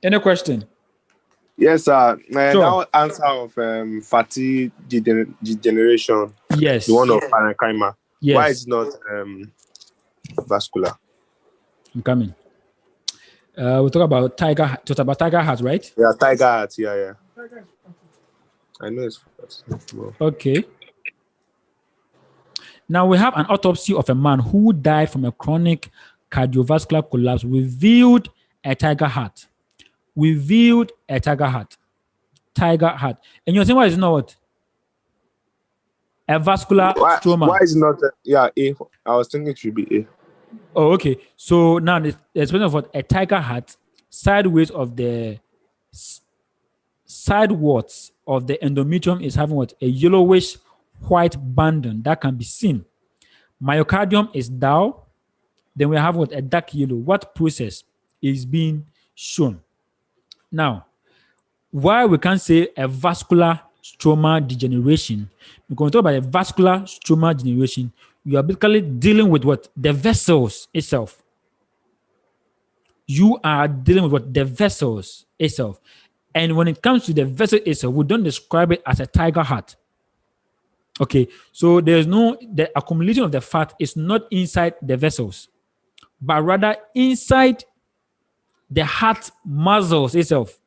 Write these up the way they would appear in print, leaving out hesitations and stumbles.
Any question? Yes, sir. Sure. Now answer of fatty degeneration, Yes. the one of parenchyma. Why Yes. is it not vascular? I'm coming. We talk about tiger heart, right? Yeah, tiger heart. Yeah. I know it's fast. Well, Okay. Now we have an autopsy of a man who died from a chronic cardiovascular collapse revealed a tiger heart. Revealed a tiger heart. Tiger heart. And you're saying why is it not what? A vascular why stroma. is it not? A. I was thinking it should be A. Oh, okay. So now the expression of what? A tiger heart, sideways of the side wards of the endometrium is having what? A yellowish white banding that can be seen. Myocardium is dull. Then we have what? A dark yellow. What process is being shown? Now, why we can't say a vascular stroma degeneration, because we talk about a vascular stroma degeneration, you are basically dealing with what? The vessels itself. You are dealing with what? The vessels itself. And when it comes to the vessel itself, we don't describe it as a tiger heart. Okay, so there's no, the accumulation of the fat is not inside the vessels, but rather inside the heart muscles itself.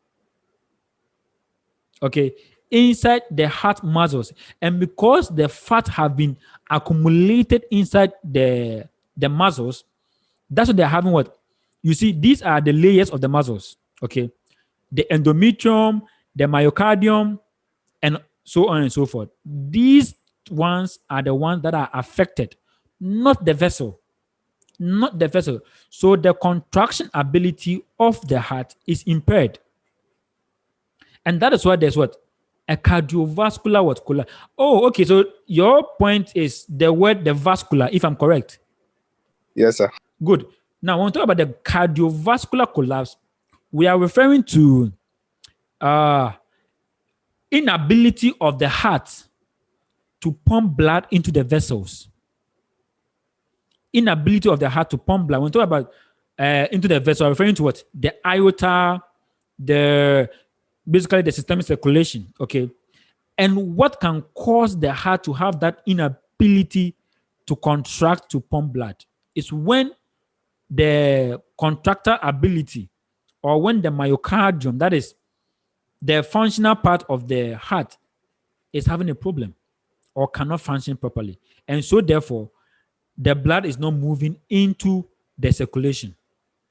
Okay, inside the heart muscles. And because the fat have been accumulated inside the muscles, that's what they're having what? You see, these are the layers of the muscles. Okay, the endometrium, the myocardium, and so on and so forth. These ones are the ones that are affected, not the vessel. Not the vessel. So the contraction ability of the heart is impaired. And that is why there's what? A cardiovascular what? Oh, okay. So your point is the word the vascular, if I'm correct. Yes, sir. Good. Now, when we talk about the cardiovascular collapse, we are referring to uh, inability of the heart to pump blood into the vessels. Inability of the heart to pump blood. When we talk about into the vessel, referring to what? The aorta, the basically the systemic circulation. Okay. And what can cause the heart to have that inability to contract to pump blood is when the contractor ability or when the myocardium, that is the functional part of the heart, is having a problem or cannot function properly. And so, therefore, the blood is not moving into the circulation.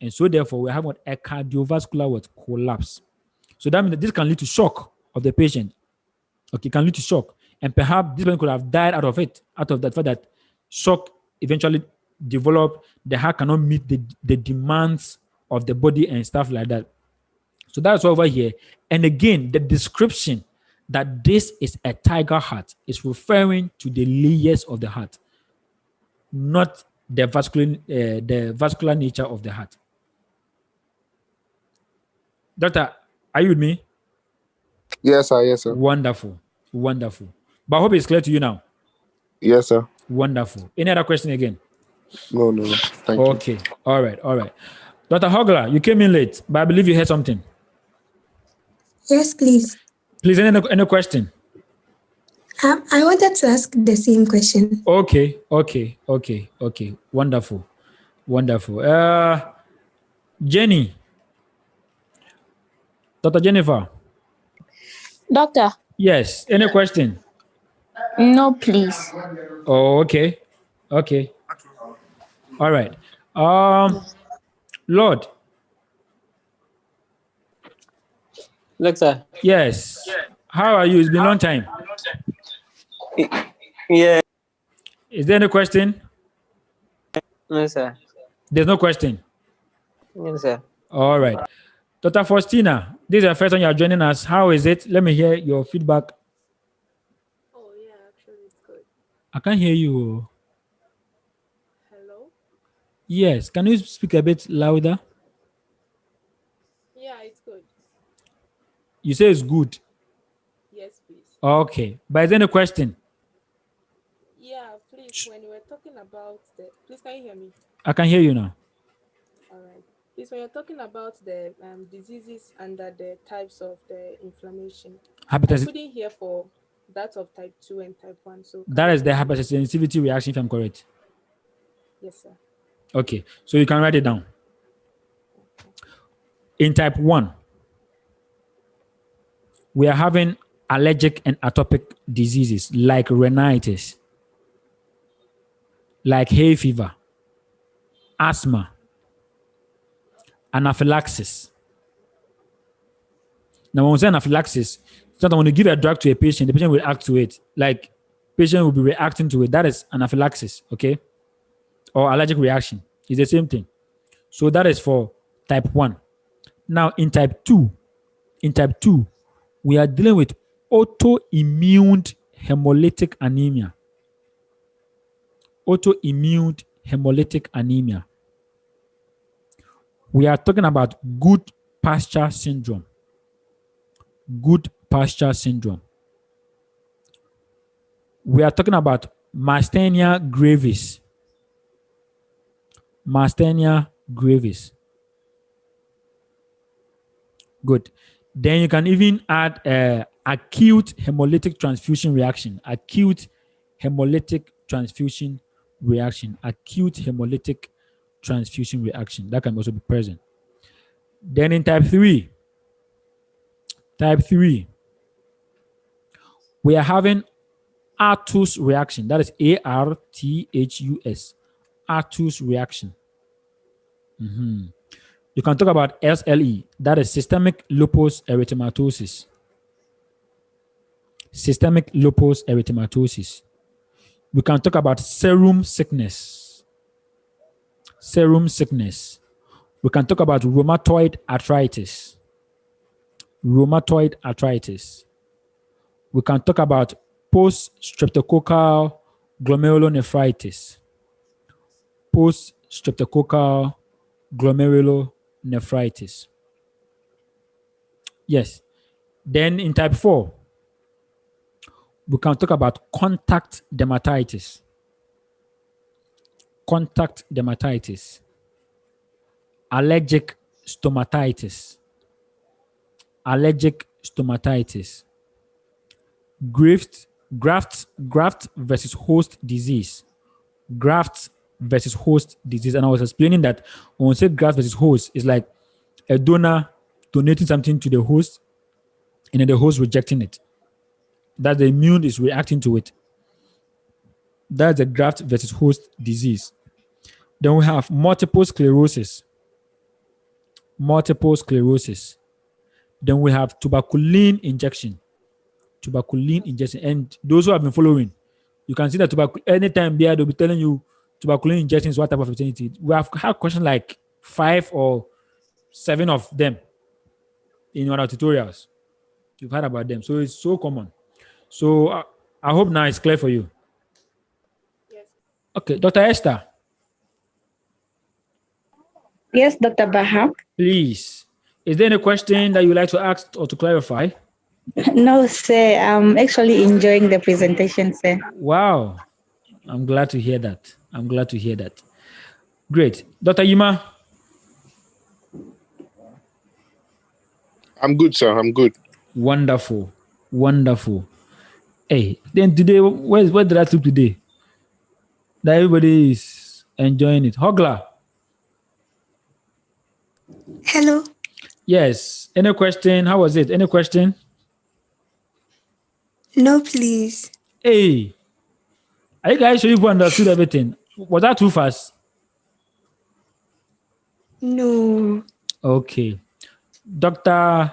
And so, therefore, we have what a cardiovascular what collapse. So that means that this can lead to shock of the patient. Okay, can lead to shock. And perhaps this person could have died out of it, out of that fact that shock eventually developed, the heart cannot meet the demands of the body and stuff like that. So that's over here. And again, the description that this is a tiger heart is referring to the layers of the heart, not the vascular nature of the heart. Doctor, are you with me? Yes, sir. Yes, sir. Wonderful. Wonderful. But I hope it's clear to you now. Yes, sir. Wonderful. Any other question again? No. Thank you. Okay. All right. Dr. Hogler, you came in late, but I believe you heard something. Yes, please. Please, any question? I wanted to ask the same question. Okay. Wonderful. Jenny. Dr. Jennifer. Doctor. Yes. Any question? No, please. Oh, okay. All right. Lord. Look, sir. Yes. How are you? It's been a long time. Yeah. Is there any question? No, sir. There's no question. Yes, sir. All right. Dr. Faustina, this is the first time you are joining us. How is it? Let me hear your feedback. Oh, yeah, actually, it's good. I can't hear you. Hello? Yes. Can you speak a bit louder? Yeah, it's good. You say it's good. Yes, please. Okay. But is there any question? Yeah, please, when you were talking about the... Please, can you hear me? I can hear you now. All right. Please, when you're talking about the diseases under the types of the inflammation, I Hypertensive. couldn't hear for that of type 2 and type 1. So can That you is the please repeat? hypersensitivity reaction, if I'm correct. Yes, sir. Okay, so you can write it down. In type 1, we are having allergic and atopic diseases like rhinitis, like hay fever, asthma, anaphylaxis. Now, when we say anaphylaxis, it's not when you give a drug to a patient, the patient will react to it. Like, patient will be reacting to it. That is anaphylaxis, okay? Or allergic reaction. It's the same thing. So that is for type 1. Now, in type 2, we are dealing with autoimmune hemolytic anemia. Autoimmune hemolytic anemia. We are talking about good pasture syndrome. Good pasture syndrome. We are talking about Myasthenia gravis. Myasthenia gravis. Good. Then you can even add acute hemolytic transfusion reaction. Acute hemolytic transfusion reaction. Acute hemolytic transfusion reaction. That can also be present. Then in type 3, we are having Artus reaction. That is Arthus. Artus reaction. You can talk about SLE. That is systemic lupus erythematosus. Systemic lupus erythematosus. We can talk about serum sickness. Serum sickness. We can talk about rheumatoid arthritis. Rheumatoid arthritis. We can talk about post-streptococcal glomerulonephritis. Post-streptococcal glomerulonephritis. Yes. Then in type 4, we can talk about contact dermatitis. Contact dermatitis. Allergic stomatitis. Allergic stomatitis. Graft versus host disease. Graft versus host disease. And I was explaining that when we say graft versus host, it's like a donor donating something to the host and then the host rejecting it. That the immune is reacting to it. That's the graft versus host disease. Then we have multiple sclerosis. Multiple sclerosis. Then we have tuberculin injection. Tuberculin injection. And those who have been following, you can see that anytime there, they'll be telling you tuberculin injection is what type of opportunity. We have had questions like 5 or 7 of them in our tutorials. You've heard about them. So it's so common. So I hope now it's clear for you. Yes. Okay, Dr. Esther, Yes, Dr. Baha. please. Is there any question that you would like to ask or to clarify? No, sir. I'm actually enjoying the presentation, sir. Wow. I'm glad to hear that. I'm glad to hear that. Great. Dr. Yima, I'm good, sir. I'm good. wonderful. Wonderful. Hey, then today, where did I sleep today? That everybody is enjoying it. Hogla, Hello. yes. Any question? How was it? Any question? No, please. Hey, are you guys sure you understood everything? Was that too fast? No. Okay. Dr.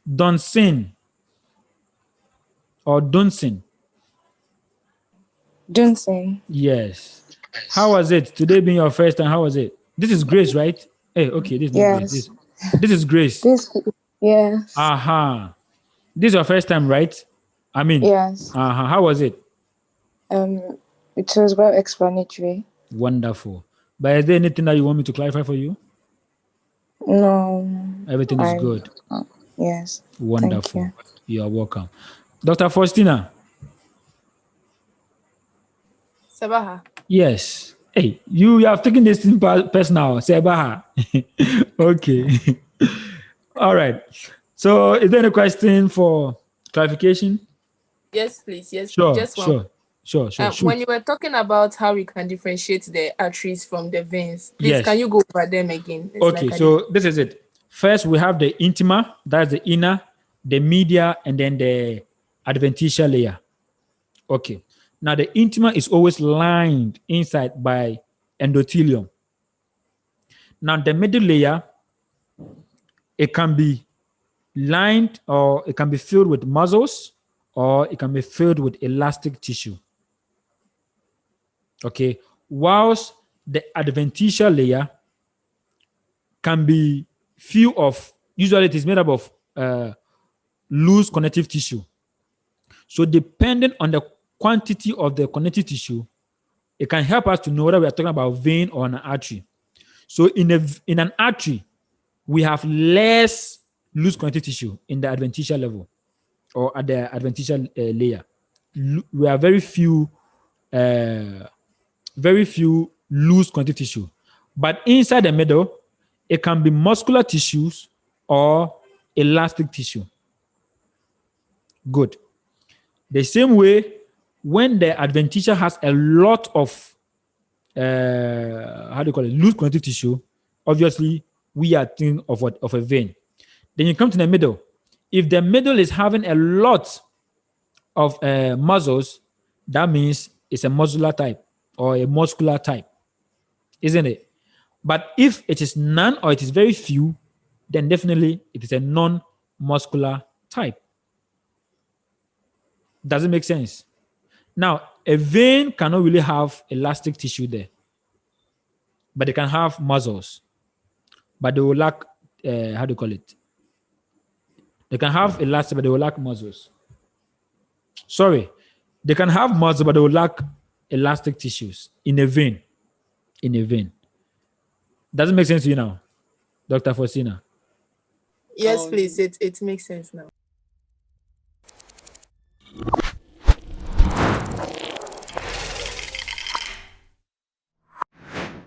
Dunsin or Dunsin. Johnson. Yes. How was it? Today being your first time, how was it? This is Grace, right? Hey, okay, this is not Grace. Yes. This is Grace. This. Yes. Aha. This is your first time, right? I mean, Yes. How was it? It was well explanatory. Wonderful. But is there anything that you want me to clarify for you? No. Everything is I- good. Yes. Wonderful. Thank You are welcome. Dr. Faustina, Sabaha. yes. Hey, you have taken this thing personal. Say Baha. Okay. All right. So, is there any question for clarification? Yes, please. Yes, please. Sure, Just one. sure, sure, sure. When Shoot. you were talking about how we can differentiate the arteries from the veins, please Yes. can you go over them again? It's Okay, like I so this is it. First, we have the intima, that's the inner, the media, and then the adventitial layer. Okay. Now, the intima is always lined inside by endothelium. Now, the middle layer, it can be lined or it can be filled with muscles or it can be filled with elastic tissue. Okay. Whilst the adventitial layer can be few of, usually it is made up of loose connective tissue. So depending on the quantity of the connective tissue, it can help us to know whether we are talking about vein or an artery. So in an artery, we have less loose connective tissue in the adventitial level or at the adventitial layer. We have uh, very few loose connective tissue. But inside the middle, it can be muscular tissues or elastic tissue. Good. The same way, when the adventitia has a lot of how do you call it, loose connective tissue, obviously we are thinking of what of a vein. Then you come to the middle. If the middle is having a lot of muscles, that means it's a muscular type or a muscular type, isn't it? But if it is none or it is very few, then definitely it is a non-muscular type. Does it make sense? Now, a vein cannot really have elastic tissue there, but they can have muscles, but they will lack, how do you call it? They can have elastic, but they will lack muscles. Sorry, they can have muscle, but they will lack elastic tissues in a vein. In a vein. Doesn't make sense to you now, Dr. Fosina? yes, please. It makes sense now.